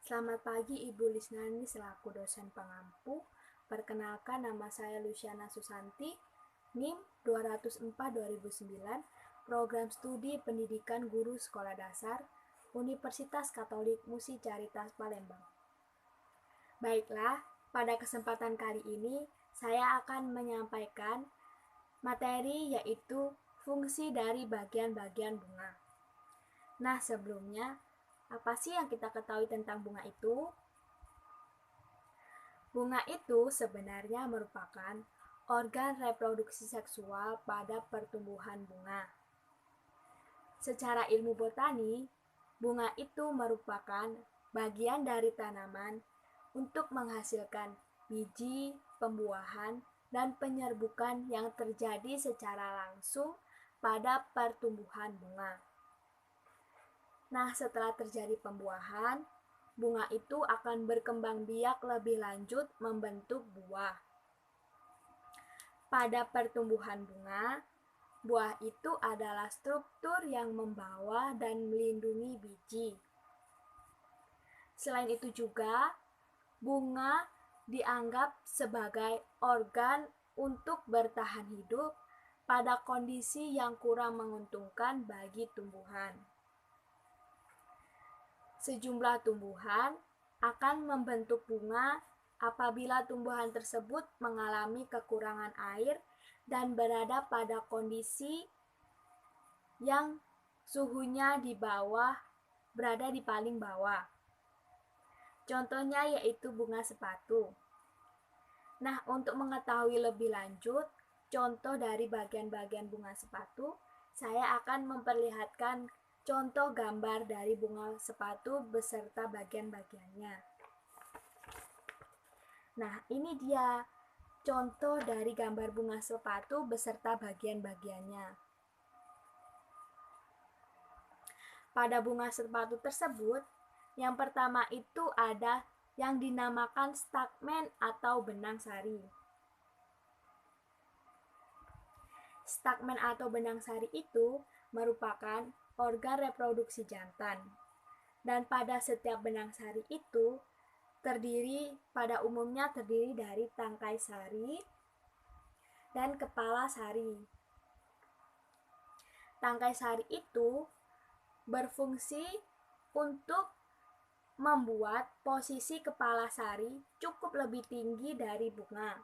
Selamat pagi Ibu Lisnani selaku dosen pengampu. Perkenalkan nama saya Luciana Susanti, NIM 204-2009, Program Studi Pendidikan Guru Sekolah Dasar, Universitas Katolik Musi Caritas Palembang. Baiklah, pada kesempatan kali ini saya akan menyampaikan materi yaitu fungsi dari bagian-bagian bunga. Nah, sebelumnya, apa sih yang kita ketahui tentang bunga itu? Bunga itu sebenarnya merupakan organ reproduksi seksual pada pertumbuhan bunga. Secara ilmu botani, bunga itu merupakan bagian dari tanaman untuk menghasilkan biji, pembuahan, dan penyerbukan yang terjadi secara langsung pada pertumbuhan bunga. Nah, setelah terjadi pembuahan, bunga itu akan berkembang biak lebih lanjut membentuk buah. Pada pertumbuhan bunga, buah itu adalah struktur yang membawa dan melindungi biji. Selain itu juga, bunga dianggap sebagai organ untuk bertahan hidup pada kondisi yang kurang menguntungkan bagi tumbuhan. Sejumlah tumbuhan akan membentuk bunga apabila tumbuhan tersebut mengalami kekurangan air dan berada pada kondisi yang suhunya berada di paling bawah. Contohnya yaitu bunga sepatu. Nah, untuk mengetahui lebih lanjut contoh dari bagian-bagian bunga sepatu, saya akan memperlihatkan contoh gambar dari bunga sepatu beserta bagian-bagiannya. Nah, ini dia contoh dari gambar bunga sepatu beserta bagian-bagiannya. Pada bunga sepatu tersebut, yang pertama itu ada yang dinamakan stakmen atau benang sari. Stakmen atau benang sari itu merupakan organ reproduksi jantan. Dan pada setiap benang sari itu pada umumnya terdiri dari tangkai sari dan kepala sari. Tangkai sari itu berfungsi untuk membuat posisi kepala sari cukup lebih tinggi dari bunga,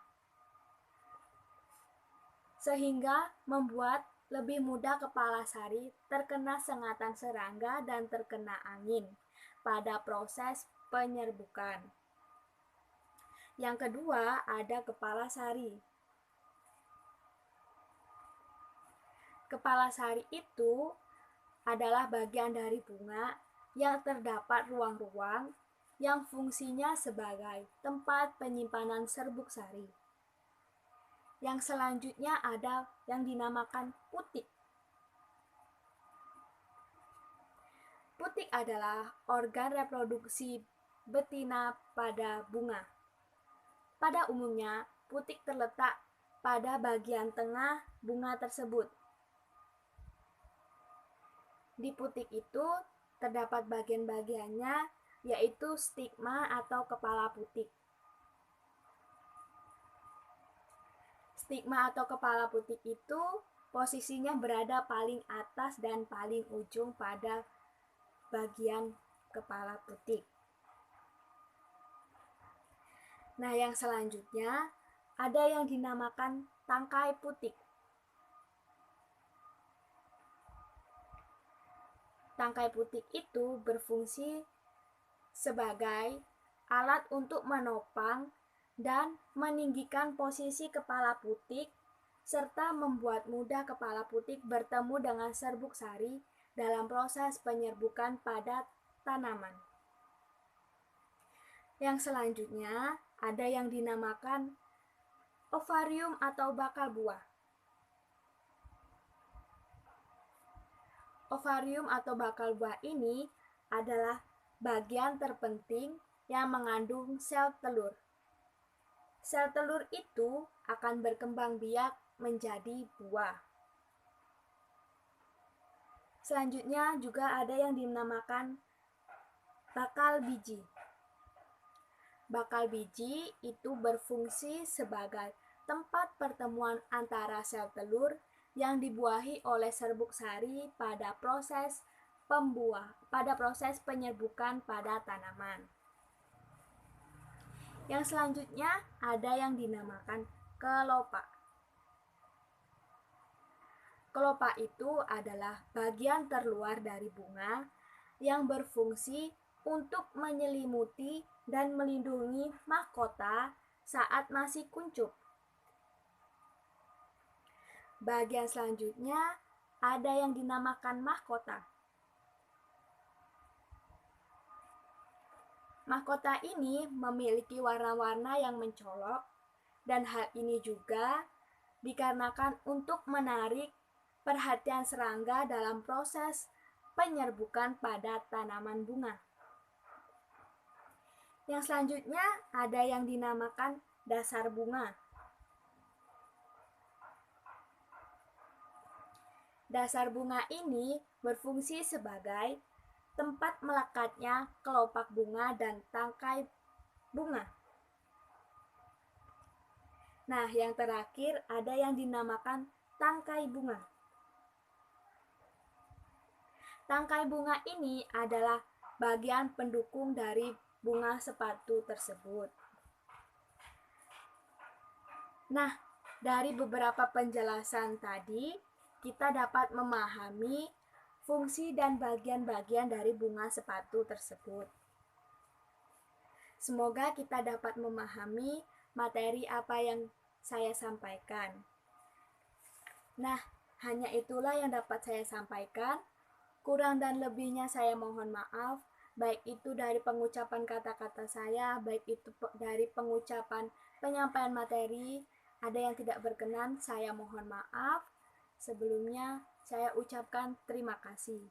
sehingga membuat lebih mudah kepala sari terkena sengatan serangga dan terkena angin pada proses penyerbukan. Yang kedua ada kepala sari. Kepala sari itu adalah bagian dari bunga yang terdapat ruang-ruang yang fungsinya sebagai tempat penyimpanan serbuk sari. Yang selanjutnya ada yang dinamakan putik. Putik adalah organ reproduksi betina pada bunga. Pada umumnya, putik terletak pada bagian tengah bunga tersebut. Di putik itu terdapat bagian-bagiannya, yaitu stigma atau kepala putik. Stigma atau kepala putik itu posisinya berada paling atas dan paling ujung pada bagian kepala putik. Nah, yang selanjutnya ada yang dinamakan tangkai putik. Tangkai putik itu berfungsi sebagai alat untuk menopang dan meninggikan posisi kepala putik serta membuat mudah kepala putik bertemu dengan serbuk sari dalam proses penyerbukan pada tanaman. Yang selanjutnya ada yang dinamakan ovarium atau bakal buah. Ovarium atau bakal buah ini adalah bagian terpenting yang mengandung sel telur. Sel telur itu akan berkembang biak menjadi buah. Selanjutnya juga ada yang dinamakan bakal biji. Bakal biji itu berfungsi sebagai tempat pertemuan antara sel telur yang dibuahi oleh serbuk sari pada proses penyerbukan pada tanaman. Yang selanjutnya ada yang dinamakan kelopak. Kelopak itu adalah bagian terluar dari bunga yang berfungsi untuk menyelimuti dan melindungi mahkota saat masih kuncup. Bagian selanjutnya ada yang dinamakan mahkota. Mahkota ini memiliki warna-warna yang mencolok, dan hal ini juga dikarenakan untuk menarik perhatian serangga dalam proses penyerbukan pada tanaman bunga. Yang selanjutnya ada yang dinamakan dasar bunga. Dasar bunga ini berfungsi sebagai tempat melekatnya kelopak bunga dan tangkai bunga. Nah, yang terakhir ada yang dinamakan tangkai bunga. Tangkai bunga ini adalah bagian pendukung dari bunga sepatu tersebut. Nah, dari beberapa penjelasan tadi, kita dapat memahami fungsi dan bagian-bagian dari bunga sepatu tersebut. Semoga kita dapat memahami materi apa yang saya sampaikan. Nah, hanya itulah yang dapat saya sampaikan. Kurang dan lebihnya saya mohon maaf, baik itu dari pengucapan kata-kata saya, baik itu dari pengucapan penyampaian materi. Ada yang tidak berkenan, saya mohon maaf. Sebelumnya, saya ucapkan terima kasih.